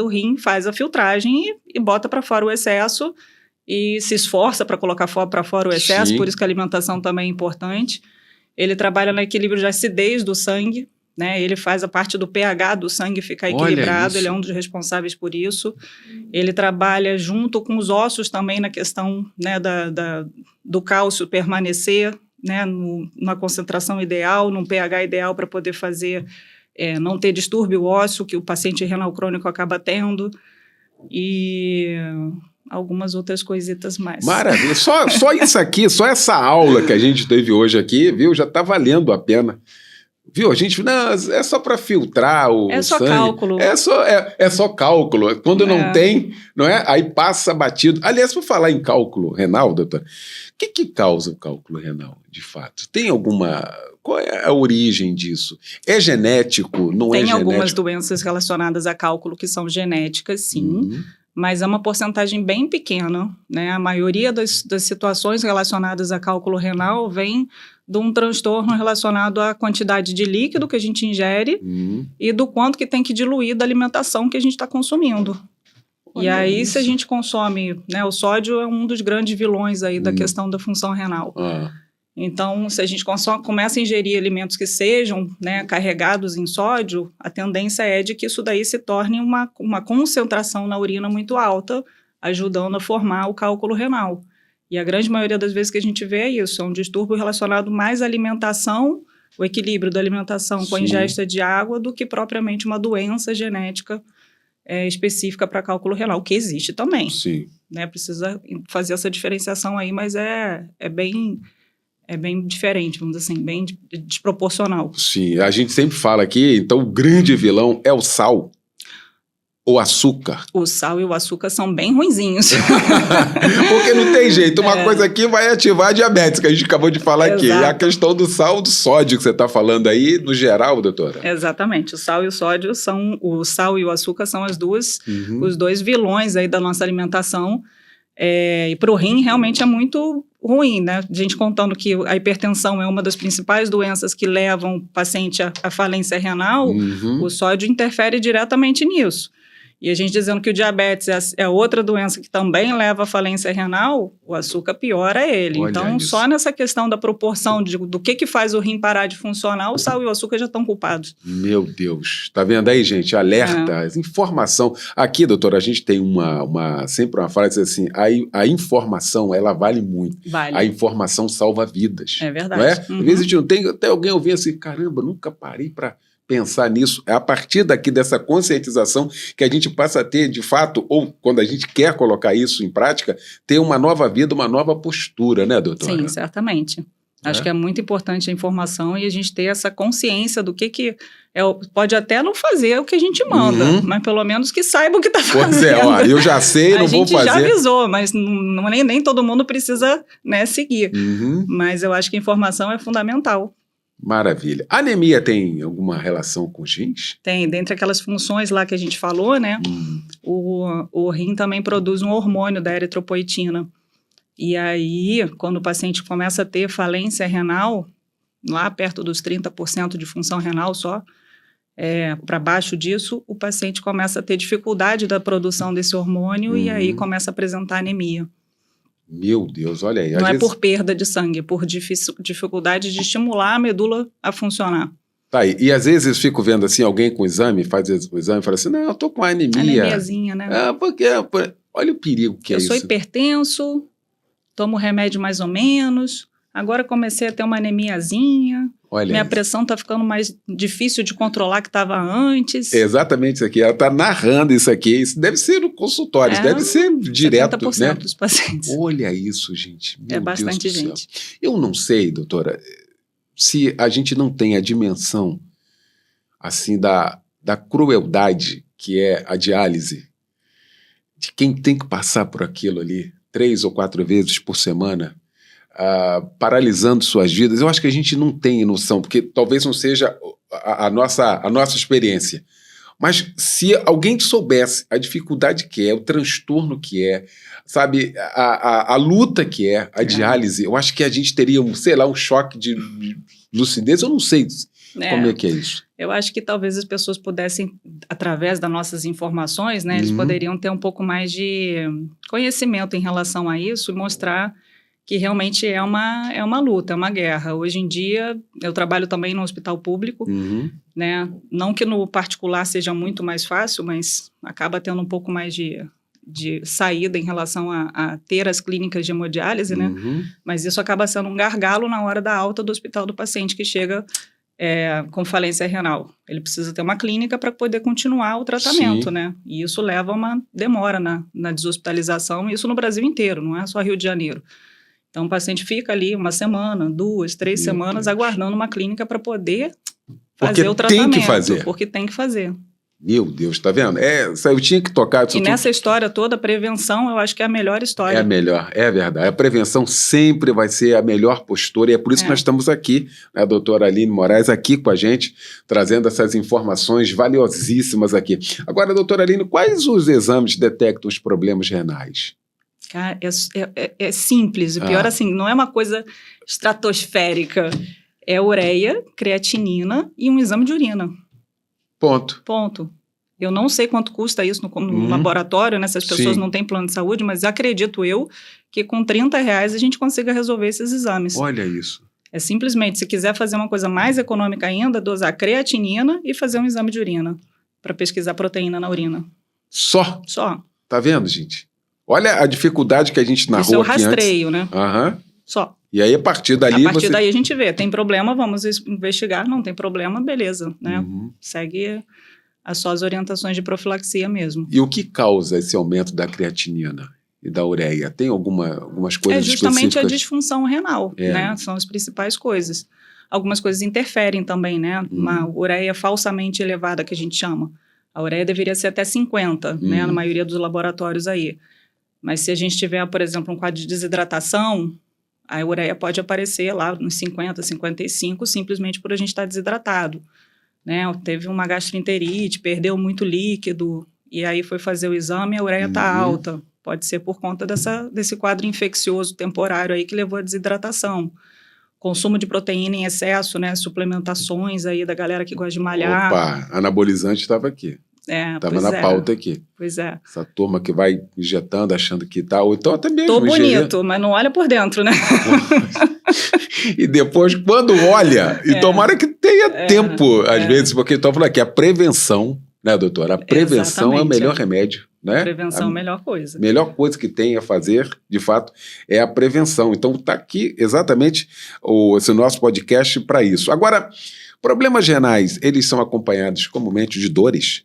o rim faz a filtragem e bota para fora o excesso e se esforça para colocar para fora o excesso, Sim. por isso que a alimentação também é importante. Ele trabalha no equilíbrio de acidez do sangue, né? Ele faz a parte do pH do sangue ficar equilibrado, ele é um dos responsáveis por isso. Ele trabalha junto com os ossos também na questão, né, do cálcio permanecer, né, numa concentração ideal, num pH ideal para poder fazer, não ter distúrbio ósseo que o paciente renal crônico acaba tendo, e algumas outras coisitas mais. Maravilha, só isso aqui, só essa aula que a gente teve hoje aqui, viu, já está valendo a pena. Viu, a gente, não, é só para filtrar o sangue. É só cálculo. É só cálculo. Quando não tem, não é? Aí passa batido. Aliás, por falar em cálculo renal, doutora, o que causa o cálculo renal, de fato? Tem alguma... Qual é a origem disso? É genético, não é genético? Tem algumas doenças relacionadas a cálculo que são genéticas, sim. Mas é uma porcentagem bem pequena, né? A maioria das situações relacionadas a cálculo renal vem de um transtorno relacionado à quantidade de líquido que a gente ingere e do quanto que tem que diluir da alimentação que a gente está consumindo. E aí, se a gente consome, né, o sódio é um dos grandes vilões aí da questão da função renal. Então, se a gente começa a ingerir alimentos que sejam, né, carregados em sódio, a tendência é de que isso daí se torne uma concentração na urina muito alta, ajudando a formar o cálculo renal. E a grande maioria das vezes que a gente vê é isso, é um distúrbio relacionado mais à alimentação, o equilíbrio da alimentação com a ingesta de água, do que propriamente uma doença genética específica para cálculo renal, que existe também. Sim. Né, precisa fazer essa diferenciação aí, mas é bem diferente, vamos dizer assim, bem desproporcional. Sim, a gente sempre fala aqui, então o grande vilão é o sal, o açúcar. O sal e o açúcar são bem ruinzinhos. Porque não tem jeito, uma coisa aqui vai ativar a diabetes, que a gente acabou de falar aqui. E a questão do sal, do sódio que você está falando aí, no geral, doutora? Exatamente, o sal e o sódio o sal e o açúcar são os dois vilões aí da nossa alimentação. E para o rim realmente é muito ruim, né? A gente contando que a hipertensão é uma das principais doenças que levam o paciente à falência renal, o sódio interfere diretamente nisso. E a gente dizendo que o diabetes é outra doença que também leva à falência renal, o açúcar piora ele. Olha então, isso. só nessa questão da proporção do que faz o rim parar de funcionar, o sal e o açúcar já estão culpados. Meu Deus. Tá vendo aí, gente? Alerta, informação. Aqui, doutora, a gente tem sempre uma frase assim, a informação, ela vale muito. Vale. A informação salva vidas. É verdade. Não é? Às vezes a gente não tem, até alguém ouvir assim, caramba, nunca parei para pensar nisso. É a partir daqui dessa conscientização que a gente passa a ter, de fato, ou quando a gente quer colocar isso em prática, ter uma nova vida, uma nova postura, né, doutora? Sim, certamente. Acho que é muito importante a informação e a gente ter essa consciência do que pode até não fazer o que a gente manda, mas pelo menos que saiba o que está fazendo. Pois é, ó, eu já sei, não vou fazer. A gente já avisou, mas nem todo mundo precisa, né, seguir. Mas eu acho que a informação é fundamental. Maravilha. A anemia tem alguma relação com os rins? Tem, dentre aquelas funções lá que a gente falou, né, o rim também produz um hormônio da eritropoetina. E aí, quando o paciente começa a ter falência renal, lá perto dos 30% de função renal só, para baixo disso, o paciente começa a ter dificuldade da produção desse hormônio e aí começa a apresentar anemia. Meu Deus, olha aí. Não é por perda de sangue, é por dificuldade de estimular a medula a funcionar. Tá aí. E às vezes eu fico vendo assim, alguém com exame, faz o exame e fala assim, não, eu tô com anemia. Anemiazinha, né? Olha o perigo que é isso. Eu sou hipertenso, tomo remédio mais ou menos, agora comecei a ter uma anemiazinha, minha pressão está ficando mais difícil de controlar que estava antes. É exatamente isso aqui, ela está narrando isso aqui, isso deve ser no consultório, isso deve ser direto, 70% né? dos pacientes. Olha isso, gente. Meu bastante Deus do gente. Céu. Eu não sei, doutora, se a gente não tem a dimensão, assim, da crueldade que é a diálise, de quem tem que passar por aquilo ali 3 ou 4 vezes por semana, paralisando suas vidas. Eu acho que a gente não tem noção, porque talvez não seja a nossa experiência. Mas se alguém soubesse a dificuldade que é, o transtorno que é, sabe, a luta que é a diálise, eu acho que a gente teria, sei lá, um choque de lucidez. Eu não sei como é que é isso. Eu acho que talvez as pessoas pudessem, através das nossas informações, né, eles poderiam ter um pouco mais de conhecimento em relação a isso e mostrar que realmente é uma luta, é uma guerra. Hoje em dia, eu trabalho também no hospital público, né, não que no particular seja muito mais fácil, mas acaba tendo um pouco mais de saída em relação a ter as clínicas de hemodiálise, né, mas isso acaba sendo um gargalo na hora da alta do hospital do paciente que chega com falência renal. Ele precisa ter uma clínica para poder continuar o tratamento, né? E isso leva a uma demora na deshospitalização, isso no Brasil inteiro, não é só Rio de Janeiro. Então, o paciente fica ali 1 semana, 2, 3 semanas aguardando uma clínica para poder fazer o tratamento. Tem que fazer. Porque tem que fazer. Meu Deus, tá vendo? Eu tinha que tocar... E nessa história toda, a prevenção, eu acho que é a melhor história. É a melhor, é verdade. A prevenção sempre vai ser a melhor postura, e é por isso que nós estamos aqui, né, a doutora Aline Moraes, aqui com a gente, trazendo essas informações valiosíssimas aqui. Agora, doutora Aline, quais os exames detectam os problemas renais? Cara, é simples. O pior, assim, não é uma coisa estratosférica. É ureia, creatinina e um exame de urina. Ponto. Eu não sei quanto custa isso no laboratório, né? Se as pessoas não têm plano de saúde, mas acredito eu que com R$30 a gente consiga resolver esses exames. Olha isso. É simplesmente, se quiser fazer uma coisa mais econômica ainda, dosar creatinina e fazer um exame de urina, para pesquisar proteína na urina. Só? Tá vendo, gente? Olha a dificuldade que a gente narrou aqui antes. Isso é o rastreio, né? Só. E aí, a partir daí... daí a gente vê. Tem problema, vamos investigar. Não tem problema, beleza, né? Segue as suas orientações de profilaxia mesmo. E o que causa esse aumento da creatinina e da ureia? Tem algumas coisas específicas? É justamente a disfunção renal, né? São as principais coisas. Algumas coisas interferem também, né? Uma ureia falsamente elevada, que a gente chama. A ureia deveria ser até 50, né? Na maioria dos laboratórios aí. Mas se a gente tiver, por exemplo, um quadro de desidratação, a ureia pode aparecer lá nos 50, 55, simplesmente por a gente estar desidratado, né? Teve uma gastroenterite, perdeu muito líquido, e aí foi fazer o exame e a ureia está alta. Pode ser por conta desse quadro infeccioso temporário aí que levou à desidratação. Consumo de proteína em excesso, né? Suplementações aí da galera que gosta de malhar. Opa, anabolizante estava aqui. Estava na pauta aqui. Pois é. Essa turma que vai injetando, achando que tá, ou então até mesmo... Tô bonito, mas não olha por dentro, né? E depois, quando olha, e tomara que tenha tempo, às vezes, porque estão falando aqui, a prevenção, né, doutora? A prevenção é o melhor remédio, né? A prevenção é a melhor coisa. A melhor coisa que tem a fazer, de fato, é a prevenção. Então, está aqui exatamente esse nosso podcast para isso. Agora, problemas renais, eles são acompanhados comumente de dores?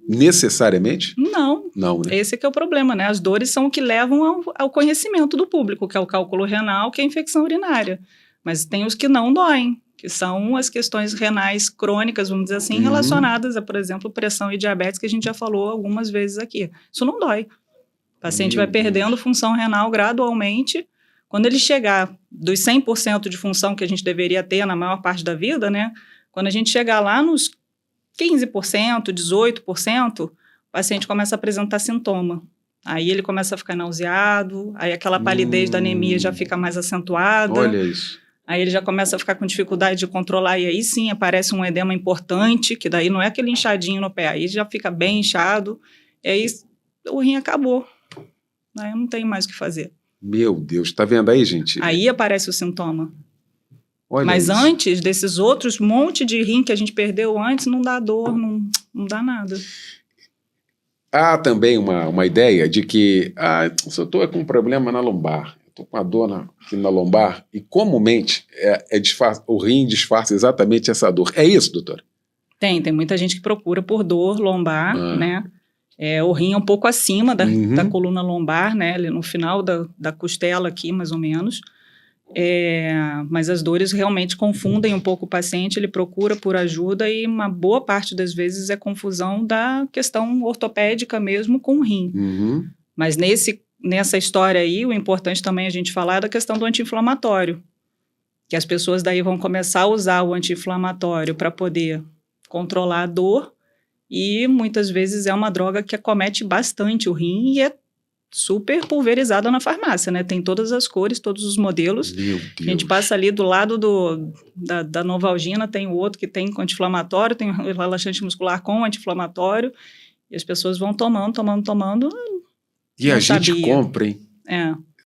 Necessariamente? Não, né? Esse que é o problema, né? As dores são o que levam ao conhecimento do público, que é o cálculo renal, que é a infecção urinária. Mas tem os que não doem, que são as questões renais crônicas, vamos dizer assim, relacionadas a, por exemplo, pressão e diabetes, que a gente já falou algumas vezes aqui. Isso não dói. O paciente vai perdendo função renal gradualmente. Quando ele chegar dos 100% de função que a gente deveria ter na maior parte da vida, né? Quando a gente chegar lá nos 15%, 18%, o paciente começa a apresentar sintoma. Aí ele começa a ficar nauseado, aí aquela palidez da anemia já fica mais acentuada. Olha isso. Aí ele já começa a ficar com dificuldade de controlar, e aí sim aparece um edema importante, que daí não é aquele inchadinho no pé, aí já fica bem inchado, e aí o rim acabou. Aí não tem mais o que fazer. Meu Deus, tá vendo aí, gente? Aí aparece o sintoma. Olha Mas isso. antes desses outros monte de rim que a gente perdeu antes, não dá dor, não dá nada. Há também uma ideia de que se eu estou com um problema na lombar, estou com uma dor aqui na lombar, e comumente o rim disfarça exatamente essa dor. É isso, doutor? Tem muita gente que procura por dor lombar, né? O rim é um pouco acima da coluna lombar, né? Ali no final da costela aqui, mais ou menos. Mas as dores realmente confundem um pouco o paciente, ele procura por ajuda e uma boa parte das vezes é confusão da questão ortopédica mesmo com o rim. Mas nessa história aí, o importante também a gente falar é da questão do anti-inflamatório, que as pessoas daí vão começar a usar o anti-inflamatório para poder controlar a dor, e muitas vezes é uma droga que acomete bastante o rim e é super pulverizada na farmácia, né? Tem todas as cores, todos os modelos. Meu Deus. A gente passa ali do lado da Novalgina, tem o outro que tem com anti-inflamatório, tem o relaxante muscular com anti-inflamatório, e as pessoas vão tomando. E a gente sabia. compra, hein? É.